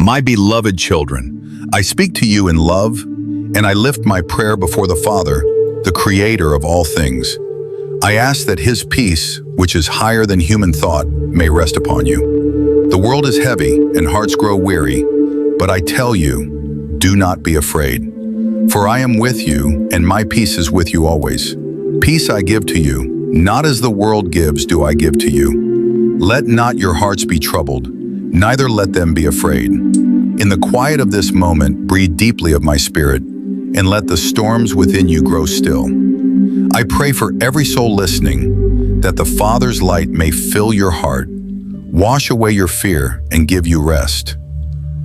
My beloved children, I speak to you in love, and I lift my prayer before the Father, the Creator of all things. I ask that His peace, which is higher than human thought, may rest upon you. The world is heavy and hearts grow weary, but I tell you, do not be afraid. For I am with you, and my peace is with you always. Peace I give to you, not as the world gives do I give to you. Let not your hearts be troubled, neither let them be afraid. In the quiet of this moment, breathe deeply of my spirit, and let the storms within you grow still. I pray for every soul listening, that the Father's light may fill your heart, wash away your fear, and give you rest.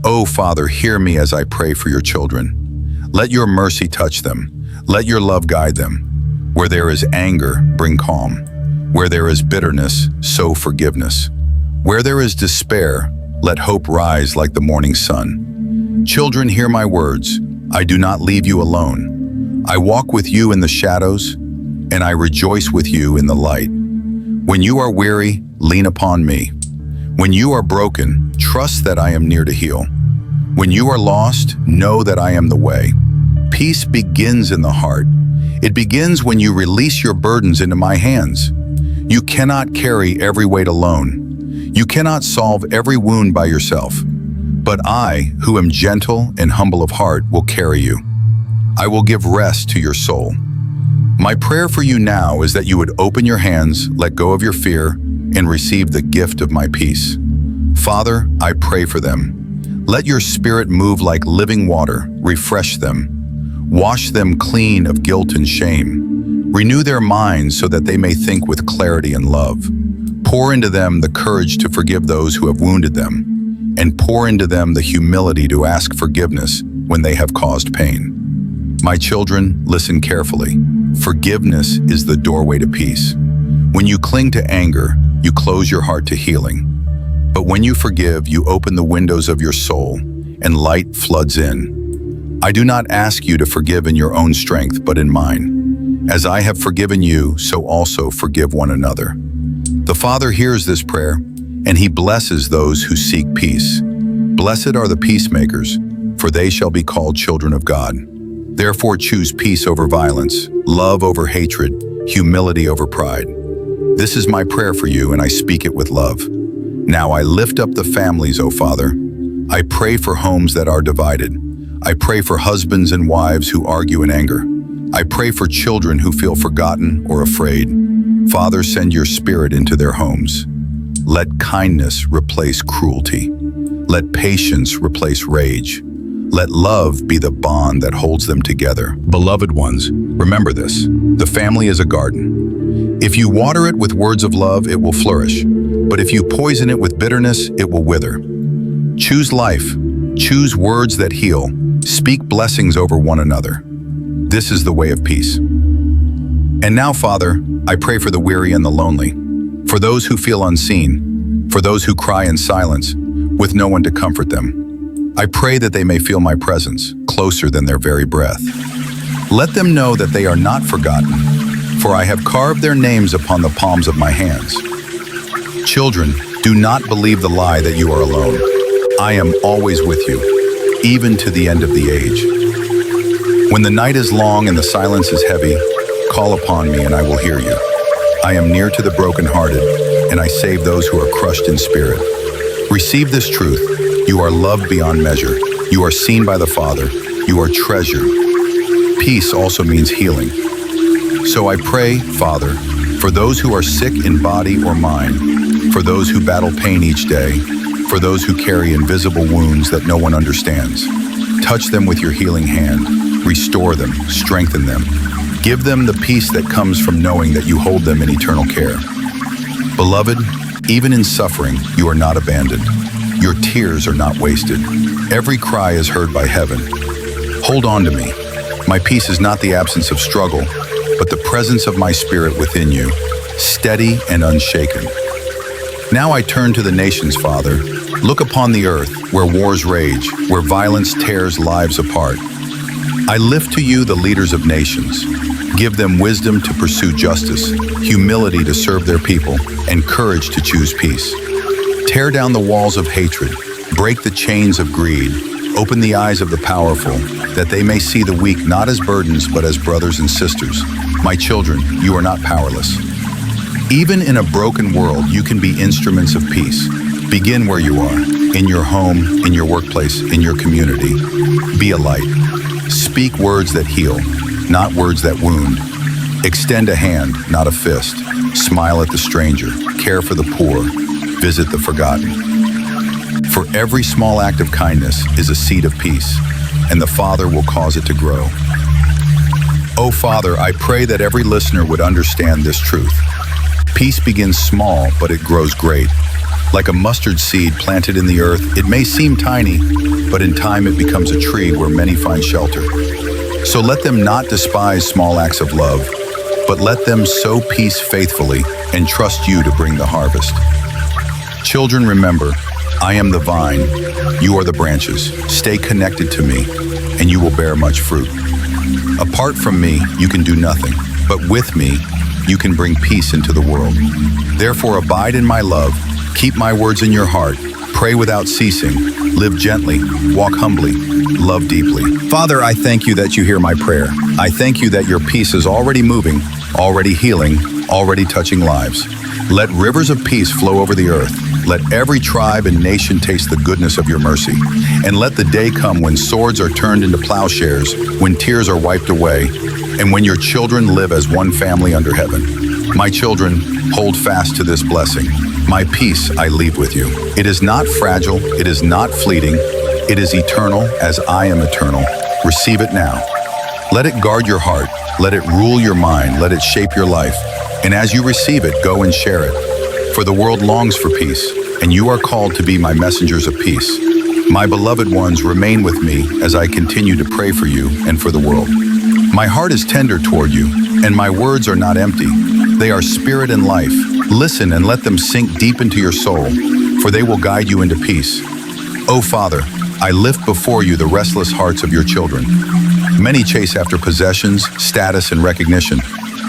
Oh, Father, hear me as I pray for your children. Let your mercy touch them. Let your love guide them. Where there is anger, bring calm. Where there is bitterness, sow forgiveness. Where there is despair, let hope rise like the morning sun. Children, hear my words. I do not leave you alone. I walk with you in the shadows, and I rejoice with you in the light. When you are weary, lean upon me. When you are broken, trust that I am near to heal. When you are lost, know that I am the way. Peace begins in the heart. It begins when you release your burdens into my hands. You cannot carry every weight alone. You cannot solve every wound by yourself. But I, who am gentle and humble of heart, will carry you. I will give rest to your soul. My prayer for you now is that you would open your hands, let go of your fear, and receive the gift of my peace. Father, I pray for them. Let your spirit move like living water, refresh them. Wash them clean of guilt and shame. Renew their minds so that they may think with clarity and love. Pour into them the courage to forgive those who have wounded them, and pour into them the humility to ask forgiveness when they have caused pain. My children, listen carefully. Forgiveness is the doorway to peace. When you cling to anger, you close your heart to healing. But when you forgive, you open the windows of your soul, and light floods in. I do not ask you to forgive in your own strength, but in mine. As I have forgiven you, so also forgive one another. The Father hears this prayer, and He blesses those who seek peace. Blessed are the peacemakers, for they shall be called children of God. Therefore choose peace over violence, love over hatred, humility over pride. This is my prayer for you, and I speak it with love. Now I lift up the families, O Father. I pray for homes that are divided. I pray for husbands and wives who argue in anger. I pray for children who feel forgotten or afraid. Father, send your spirit into their homes. Let kindness replace cruelty. Let patience replace rage. Let love be the bond that holds them together. Beloved ones, remember this. The family is a garden. If you water it with words of love, it will flourish. But if you poison it with bitterness, it will wither. Choose life. Choose words that heal. Speak blessings over one another. This is the way of peace. And now, Father, I pray for the weary and the lonely, for those who feel unseen, for those who cry in silence, with no one to comfort them. I pray that they may feel my presence, closer than their very breath. Let them know that they are not forgotten, for I have carved their names upon the palms of my hands. Children, do not believe the lie that you are alone. I am always with you, even to the end of the age. When the night is long and the silence is heavy, call upon me and I will hear you. I am near to the brokenhearted, and I save those who are crushed in spirit. Receive this truth. You are loved beyond measure. You are seen by the Father. You are treasured. Peace also means healing. So I pray, Father, for those who are sick in body or mind, for those who battle pain each day, for those who carry invisible wounds that no one understands. Touch them with your healing hand. Restore them, strengthen them. Give them the peace that comes from knowing that you hold them in eternal care. Beloved, even in suffering, you are not abandoned. Your tears are not wasted. Every cry is heard by heaven. Hold on to me. My peace is not the absence of struggle, but the presence of my spirit within you, steady and unshaken. Now I turn to the nations, Father. Look upon the earth, where wars rage, where violence tears lives apart. I lift to you the leaders of nations. Give them wisdom to pursue justice, humility to serve their people, and courage to choose peace. Tear down the walls of hatred, Break the chains of greed. Open the eyes of the powerful, that they may see the weak not as burdens but as brothers and sisters. My children, you are not powerless. Even in a broken world, you can be instruments of peace. Begin where you are, in your home, in your workplace, in your community. Be a light. Speak words that heal, not words that wound. Extend a hand, not a fist. Smile at the stranger. Care for the poor. Visit the forgotten. For every small act of kindness is a seed of peace, and the Father will cause it to grow. Oh Father, I pray that every listener would understand this truth. Peace begins small, but it grows great. Like a mustard seed planted in the earth, it may seem tiny, but in time it becomes a tree where many find shelter. So let them not despise small acts of love, but let them sow peace faithfully and trust you to bring the harvest. Children, remember, I am the vine, you are the branches. Stay connected to me, and you will bear much fruit. Apart from me, you can do nothing, but with me, you can bring peace into the world. Therefore, abide in my love, keep my words in your heart, pray without ceasing, live gently, walk humbly, love deeply. Father, I thank you that you hear my prayer. I thank you that your peace is already moving, already healing, already touching lives. Let rivers of peace flow over the earth. Let every tribe and nation taste the goodness of your mercy. And let the day come when swords are turned into plowshares, when tears are wiped away, and when your children live as one family under heaven. My children, hold fast to this blessing. My peace I leave with you. It is not fragile, it is not fleeting, it is eternal as I am eternal. Receive it now. Let it guard your heart, let it rule your mind, let it shape your life. And as you receive it, go and share it. For the world longs for peace, and you are called to be my messengers of peace. My beloved ones, remain with me as I continue to pray for you and for the world. My heart is tender toward you, and my words are not empty. They are spirit and life. Listen and let them sink deep into your soul, for they will guide you into peace. O Father, I lift before you the restless hearts of your children. Many chase after possessions, status, and recognition,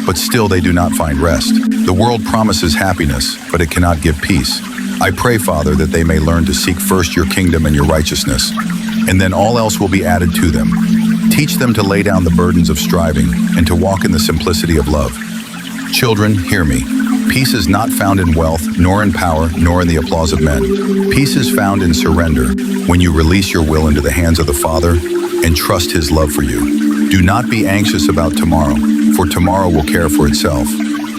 but still they do not find rest. The world promises happiness, but it cannot give peace. I pray, Father, that they may learn to seek first your kingdom and your righteousness, and then all else will be added to them. Teach them to lay down the burdens of striving and to walk in the simplicity of love. Children, hear me. Peace is not found in wealth, nor in power, nor in the applause of men. Peace is found in surrender, when you release your will into the hands of the Father and trust his love for you. Do not be anxious about tomorrow, for tomorrow will care for itself.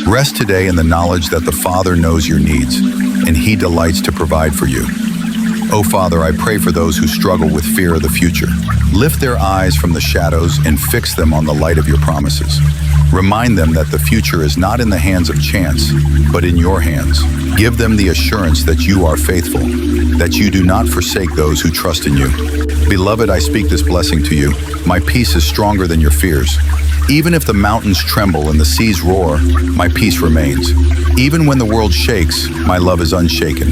Rest today in the knowledge that the Father knows your needs, and he delights to provide for you. Oh Father, I pray for those who struggle with fear of the future. Lift their eyes from the shadows and fix them on the light of your promises. Remind them that the future is not in the hands of chance, but in your hands. Give them the assurance that you are faithful, that you do not forsake those who trust in you. Beloved, I speak this blessing to you. My peace is stronger than your fears. Even if the mountains tremble and the seas roar, my peace remains. Even when the world shakes, my love is unshaken.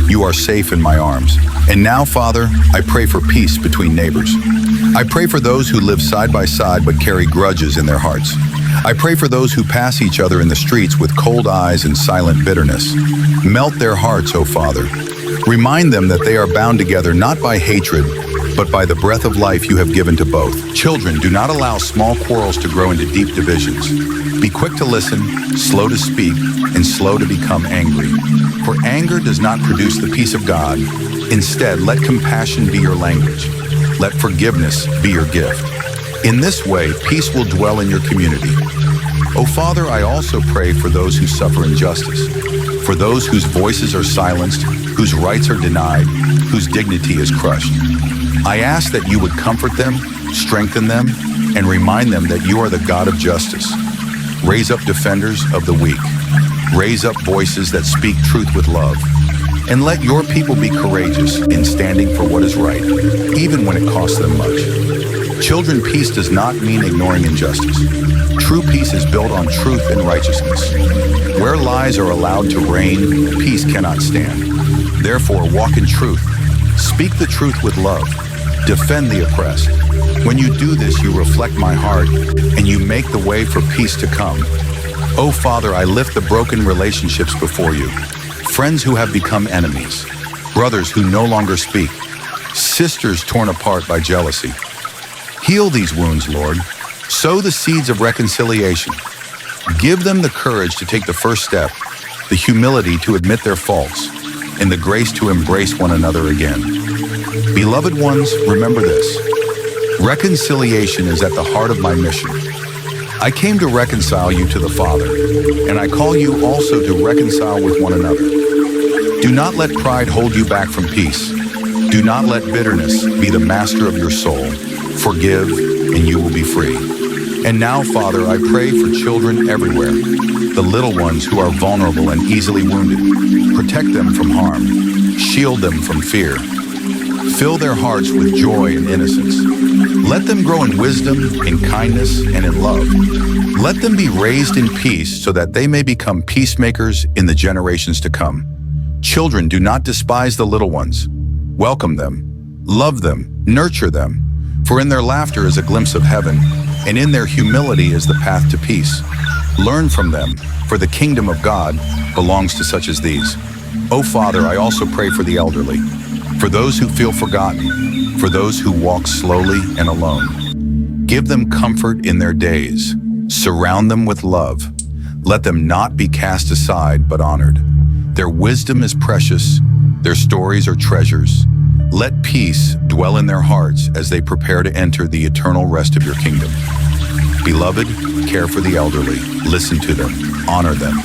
You are safe in my arms. And now, Father, I pray for peace between neighbors. I pray for those who live side by side but carry grudges in their hearts. I pray for those who pass each other in the streets with cold eyes and silent bitterness. Melt their hearts, O Father. Remind them that they are bound together not by hatred, but by the breath of life you have given to both. Children, do not allow small quarrels to grow into deep divisions. Be quick to listen, slow to speak, and slow to become angry. For anger does not produce the peace of God. Instead, let compassion be your language. Let forgiveness be your gift. In this way, peace will dwell in your community. O Father, I also pray for those who suffer injustice, for those whose voices are silenced, whose rights are denied, whose dignity is crushed. I ask that you would comfort them, strengthen them, and remind them that you are the God of justice. Raise up defenders of the weak. Raise up voices that speak truth with love. And let your people be courageous in standing for what is right, even when it costs them much. Children, peace does not mean ignoring injustice. True peace is built on truth and righteousness. Where lies are allowed to reign, peace cannot stand. Therefore, walk in truth. Speak the truth with love. Defend the oppressed. When you do this, you reflect my heart, and you make the way for peace to come. Oh Father, I lift the broken relationships before you. Friends who have become enemies, brothers who no longer speak, sisters torn apart by jealousy. Heal these wounds, Lord. Sow the seeds of reconciliation. Give them the courage to take the first step, the humility to admit their faults, and the grace to embrace one another again. Beloved ones, remember this. Reconciliation is at the heart of my mission. I came to reconcile you to the Father, and I call you also to reconcile with one another. Do not let pride hold you back from peace. Do not let bitterness be the master of your soul. Forgive, and you will be free. And now, Father, I pray for children everywhere, the little ones who are vulnerable and easily wounded. Protect them from harm. Shield them from fear. Fill their hearts with joy and innocence. Let them grow in wisdom, in kindness, and in love. Let them be raised in peace so that they may become peacemakers in the generations to come. Children, do not despise the little ones. Welcome them, love them, nurture them. For in their laughter is a glimpse of heaven, and in their humility is the path to peace. Learn from them, for the kingdom of God belongs to such as these. O Father, I also pray for the elderly, for those who feel forgotten, for those who walk slowly and alone. Give them comfort in their days. Surround them with love. Let them not be cast aside, but honored. Their wisdom is precious. Their stories are treasures. Let peace dwell in their hearts as they prepare to enter the eternal rest of your kingdom. Beloved, care for the elderly. Listen to them. Honor them.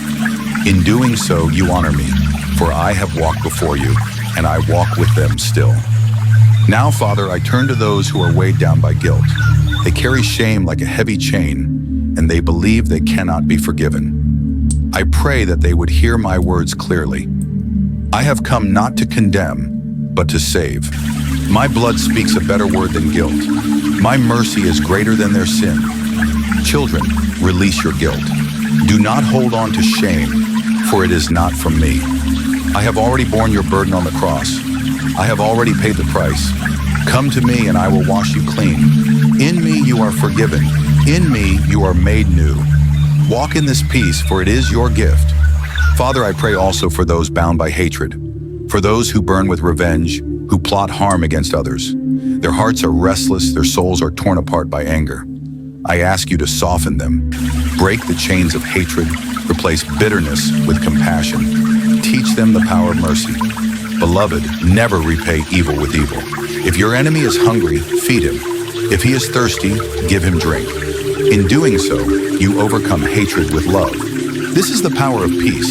In doing so, you honor me, for I have walked before you, and I walk with them still. Now, Father, I turn to those who are weighed down by guilt. They carry shame like a heavy chain, and they believe they cannot be forgiven. I pray that they would hear my words clearly. I have come not to condemn, but to save. My blood speaks a better word than guilt. My mercy is greater than their sin. Children, release your guilt. Do not hold on to shame, for it is not from me. I have already borne your burden on the cross. I have already paid the price. Come to me and I will wash you clean. In me you are forgiven. In me you are made new. Walk in this peace, for it is your gift. Father, I pray also for those bound by hatred, for those who burn with revenge, who plot harm against others. Their hearts are restless, their souls are torn apart by anger. I ask you to soften them. Break the chains of hatred, replace bitterness with compassion. Teach them the power of mercy. Beloved, never repay evil with evil. If your enemy is hungry, feed him. If he is thirsty, give him drink. In doing so, you overcome hatred with love. This is the power of peace.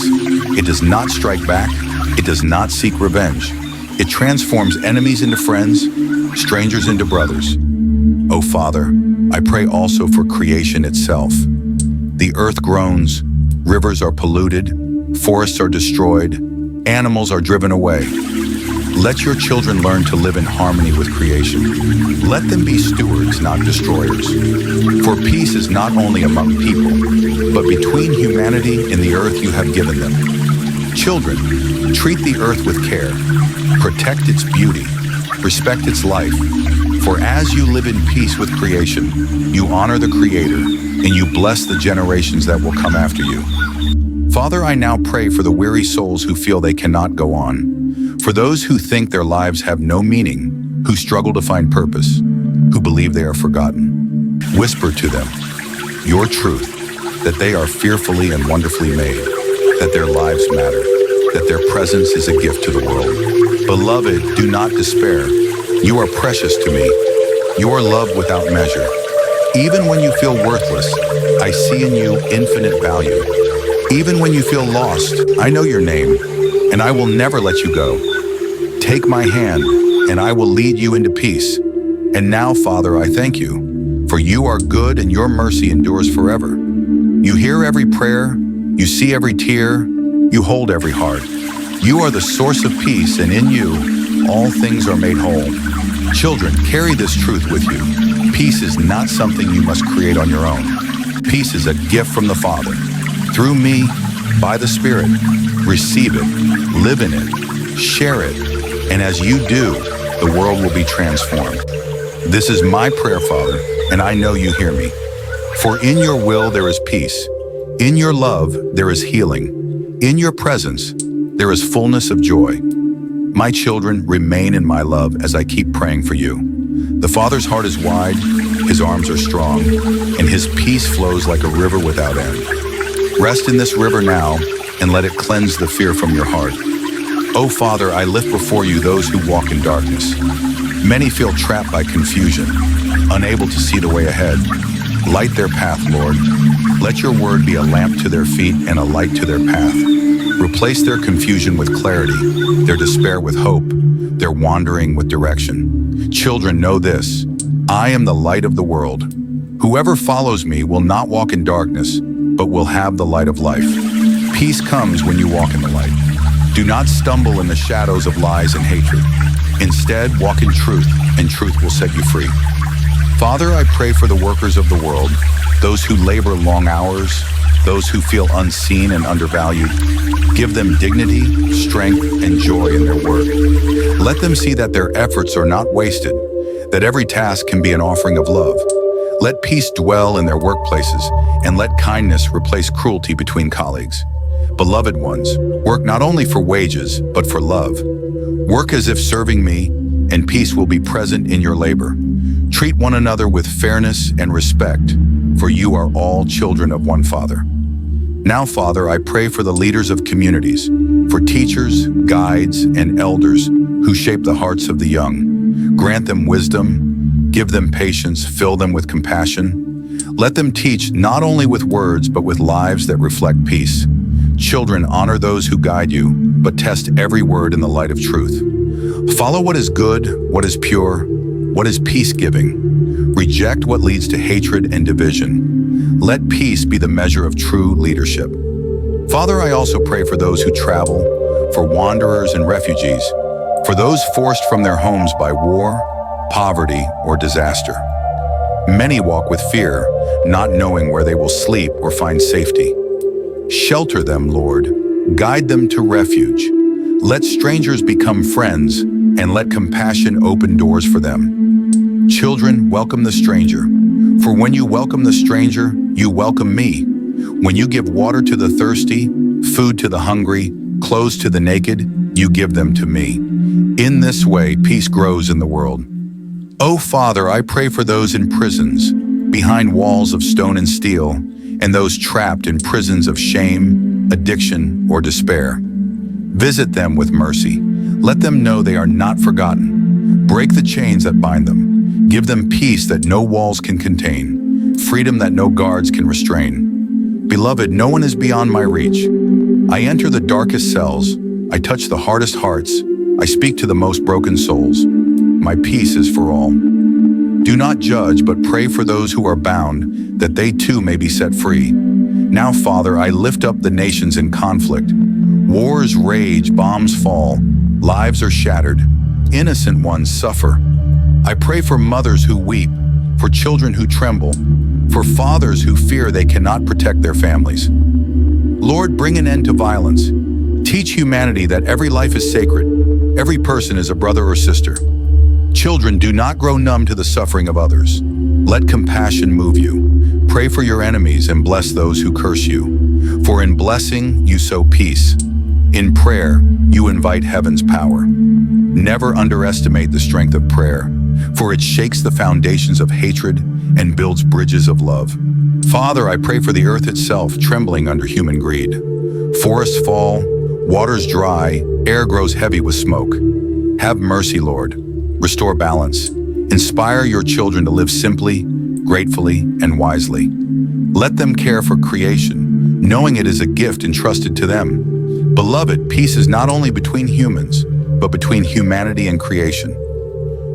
It does not strike back. It does not seek revenge. It transforms enemies into friends, strangers into brothers. O Father, I pray also for creation itself. The earth groans, rivers are polluted, forests are destroyed, animals are driven away. Let your children learn to live in harmony with creation. Let them be stewards, not destroyers. For peace is not only among people, but between humanity and the earth you have given them. Children, treat the earth with care. Protect its beauty. Respect its life. For as you live in peace with creation, you honor the Creator, and you bless the generations that will come after you. Father, I now pray for the weary souls who feel they cannot go on, for those who think their lives have no meaning, who struggle to find purpose, who believe they are forgotten. Whisper to them your truth, that they are fearfully and wonderfully made, that their lives matter, that their presence is a gift to the world. Beloved, do not despair. You are precious to me. You are loved without measure. Even when you feel worthless, I see in you infinite value. Even when you feel lost, I know your name, and I will never let you go. Take my hand, and I will lead you into peace. And now, Father, I thank you, for you are good and your mercy endures forever. You hear every prayer, you see every tear, you hold every heart. You are the source of peace, and in you, all things are made whole. Children, carry this truth with you. Peace is not something you must create on your own. Peace is a gift from the Father. Through me, by the Spirit, receive it, live in it, share it, and as you do, the world will be transformed. This is my prayer, Father, and I know you hear me. For in your will there is peace. In your love there is healing. In your presence there is fullness of joy. My children, remain in my love as I keep praying for you. The Father's heart is wide, his arms are strong, and his peace flows like a river without end. Rest in this river now, and let it cleanse the fear from your heart. O Father, I lift before you those who walk in darkness. Many feel trapped by confusion, unable to see the way ahead. Light their path, Lord. Let your word be a lamp to their feet and a light to their path. Replace their confusion with clarity, their despair with hope, their wandering with direction. Children, know this: I am the light of the world. Whoever follows me will not walk in darkness, but will have the light of life. Peace comes when you walk in the light. Do not stumble in the shadows of lies and hatred. Instead, walk in truth, and truth will set you free. Father, I pray for the workers of the world, those who labor long hours, those who feel unseen and undervalued. Give them dignity, strength, and joy in their work. Let them see that their efforts are not wasted, that every task can be an offering of love. Let peace dwell in their workplaces, and let kindness replace cruelty between colleagues. Beloved ones, work not only for wages, but for love. Work as if serving me, and peace will be present in your labor. Treat one another with fairness and respect, for you are all children of one Father. Now, Father, I pray for the leaders of communities, for teachers, guides, and elders who shape the hearts of the young. Grant them wisdom, give them patience, fill them with compassion. Let them teach not only with words, but with lives that reflect peace. Children, honor those who guide you, but test every word in the light of truth. Follow what is good, what is pure, what is peace-giving. Reject what leads to hatred and division. Let peace be the measure of true leadership. Father, I also pray for those who travel, for wanderers and refugees, for those forced from their homes by war, poverty, or disaster. Many walk with fear, not knowing where they will sleep or find safety. Shelter them, Lord. Guide them to refuge. Let strangers become friends, and let compassion open doors for them. Children, welcome the stranger. For when you welcome the stranger, you welcome me. When you give water to the thirsty, food to the hungry, clothes to the naked, you give them to me. In this way, peace grows in the world. O Father, I pray for those in prisons, behind walls of stone and steel, and those trapped in prisons of shame, addiction, or despair. Visit them with mercy. Let them know they are not forgotten. Break the chains that bind them. Give them peace that no walls can contain, freedom that no guards can restrain. Beloved, no one is beyond my reach. I enter the darkest cells. I touch the hardest hearts. I speak to the most broken souls. My peace is for all. Do not judge, but pray for those who are bound, that they too may be set free. Now, Father, I lift up the nations in conflict. Wars rage, bombs fall, lives are shattered, innocent ones suffer. I pray for mothers who weep, for children who tremble, for fathers who fear they cannot protect their families. Lord, bring an end to violence. Teach humanity that every life is sacred, every person is a brother or sister. Children, do not grow numb to the suffering of others. Let compassion move you. Pray for your enemies and bless those who curse you. For in blessing, you sow peace. In prayer, you invite heaven's power. Never underestimate the strength of prayer, for it shakes the foundations of hatred and builds bridges of love. Father, I pray for the earth itself, trembling under human greed. Forests fall, waters dry, air grows heavy with smoke. Have mercy, Lord. Restore balance. Inspire your children to live simply, gratefully, and wisely. Let them care for creation, knowing it is a gift entrusted to them. Beloved, peace is not only between humans, but between humanity and creation.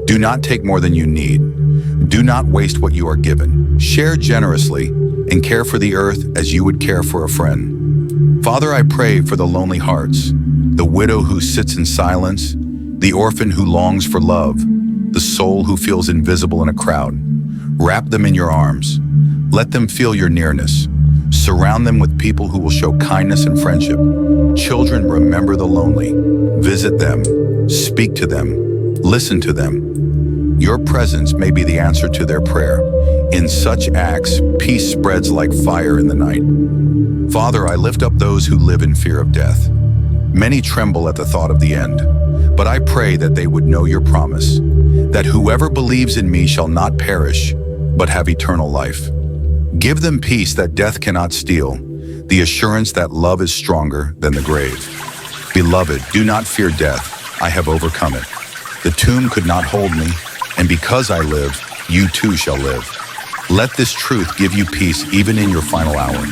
Do not take more than you need. Do not waste what you are given. Share generously and care for the earth as you would care for a friend. Father, I pray for the lonely hearts, the widow who sits in silence, the orphan who longs for love, the soul who feels invisible in a crowd. Wrap them in your arms. Let them feel your nearness. Surround them with people who will show kindness and friendship. Children, remember the lonely. Visit them. Speak to them. Listen to them. Your presence may be the answer to their prayer. In such acts, peace spreads like fire in the night. Father, I lift up those who live in fear of death. Many tremble at the thought of the end. But I pray that they would know your promise, that whoever believes in me shall not perish, but have eternal life. Give them peace that death cannot steal, the assurance that love is stronger than the grave. Beloved, do not fear death, I have overcome it. The tomb could not hold me, and because I live, you too shall live. Let this truth give you peace even in your final hour.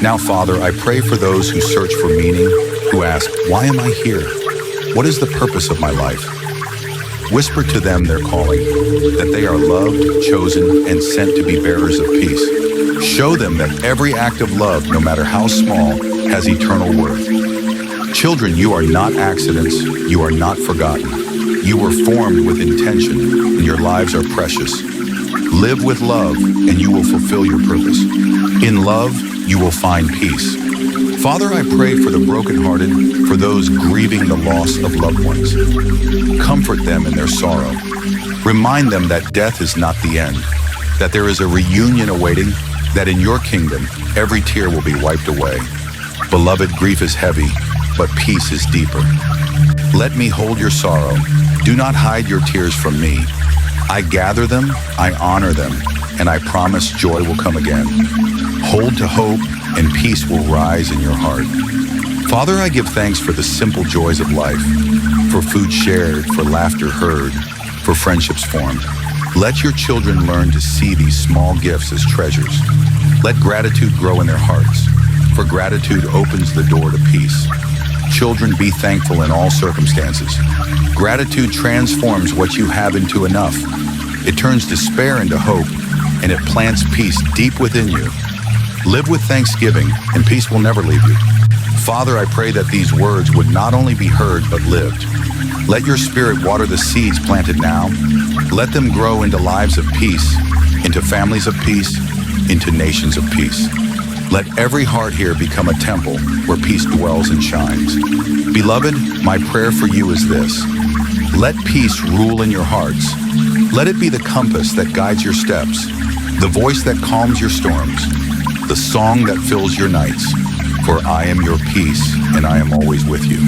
Now, Father, I pray for those who search for meaning, who ask, why am I here? What is the purpose of my life? Whisper to them their calling, that they are loved, chosen, and sent to be bearers of peace. Show them that every act of love, no matter how small, has eternal worth. Children, you are not accidents, you are not forgotten. You were formed with intention, and your lives are precious. Live with love, and you will fulfill your purpose. In love, you will find peace. Father, I pray for the brokenhearted, for those grieving the loss of loved ones. Comfort them in their sorrow. Remind them that death is not the end, that there is a reunion awaiting, that in your kingdom, every tear will be wiped away. Beloved, grief is heavy, but peace is deeper. Let me hold your sorrow. Do not hide your tears from me. I gather them, I honor them, and I promise joy will come again. Hold to hope, and peace will rise in your heart. Father, I give thanks for the simple joys of life, for food shared, for laughter heard, for friendships formed. Let your children learn to see these small gifts as treasures. Let gratitude grow in their hearts, for gratitude opens the door to peace. Children, be thankful in all circumstances. Gratitude transforms what you have into enough. It turns despair into hope, and it plants peace deep within you. Live with thanksgiving, and peace will never leave you. Father, I pray that these words would not only be heard, but lived. Let your Spirit water the seeds planted now. Let them grow into lives of peace, into families of peace, into nations of peace. Let every heart here become a temple where peace dwells and shines. Beloved, my prayer for you is this. Let peace rule in your hearts. Let it be the compass that guides your steps, the voice that calms your storms, the song that fills your nights. For I am your peace, and I am always with you.